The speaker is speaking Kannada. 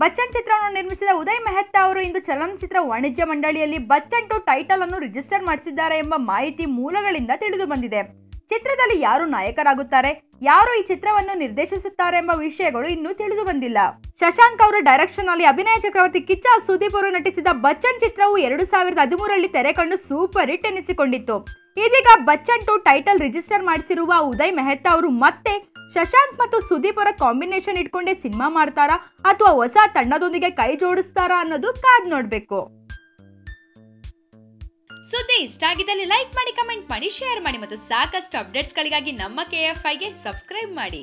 ಬಚ್ಚನ್ ಚಿತ್ರವನ್ನು ನಿರ್ಮಿಸಿದ ಉದಯ್ ಮೆಹ್ತಾ ಅವರು ಇಂದು ಚಲನಚಿತ್ರ ವಾಣಿಜ್ಯ ಮಂಡಳಿಯಲ್ಲಿ ಬಚ್ಚನ್ 2 ಟೈಟಲ್ ಅನ್ನು ರಿಜಿಸ್ಟರ್ ಮಾಡಿಸಿದ್ದಾರೆ ಎಂಬ ಮಾಹಿತಿ ಮೂಲಗಳಿಂದ ತಿಳಿದು ಬಂದಿದೆ. ಚಿತ್ರದಲ್ಲಿ ಯಾರು ನಾಯಕರಾಗುತ್ತಾರೆ, ಯಾರು ಈ ಚಿತ್ರವನ್ನು ನಿರ್ದೇಶಿಸುತ್ತಾರೆ ಎಂಬ ವಿಷಯಗಳು ಇನ್ನೂ ತಿಳಿದು ಬಂದಿಲ್ಲ. ಶಶಾಂಕ್ ಅವರ ಡೈರೆಕ್ಷನ್ ನಲ್ಲಿ ಅಭಿನಯ ಚಕ್ರವರ್ತಿ ಕಿಚ್ಚ ಸುದೀಪ್ ಅವರು ನಟಿಸಿದ ಬಚ್ಚನ್ ಚಿತ್ರವು 2013ರಲ್ಲಿ ತೆರೆ ಕಂಡು ಸೂಪರ್ ಹಿಟ್ ಎನಿಸಿಕೊಂಡಿತ್ತು. ಇದೀಗ ಬಚ್ಚನ್ 2 ಟೈಟಲ್ ರಿಜಿಸ್ಟರ್ ಮಾಡಿಸಿರುವ ಉದಯ್ ಮೆಹ್ತಾ ಅವರು ಮತ್ತೆ ಶಶಾಂಕ್ ಮತ್ತು ಸುದೀಪ್ ಅವರ ಕಾಂಬಿನೇಷನ್ ಇಟ್ಕೊಂಡೇ ಸಿನಿಮಾ ಮಾಡ್ತಾರಾ ಅಥವಾ ಹೊಸ ತಂಡದೊಂದಿಗೆ ಕೈ ಜೋಡಿಸ್ತಾರಾ ಅನ್ನೋದು ಕಾದ್ ನೋಡ್ಬೇಕು. ಸುದ್ದಿ ಇಷ್ಟ ಆಗಿದ್ದಲ್ಲಿ ಲೈಕ್ ಮಾಡಿ, ಕಮೆಂಟ್ ಮಾಡಿ, ಶೇರ್ ಮಾಡಿ ಮತ್ತು ಸಾಕಷ್ಟು ಅಪ್ಡೇಟ್ಸ್ಗಳಿಗಾಗಿ ನಮ್ಮ KFIಗೆ ಸಬ್ಸ್ಕ್ರೈಬ್ ಮಾಡಿ.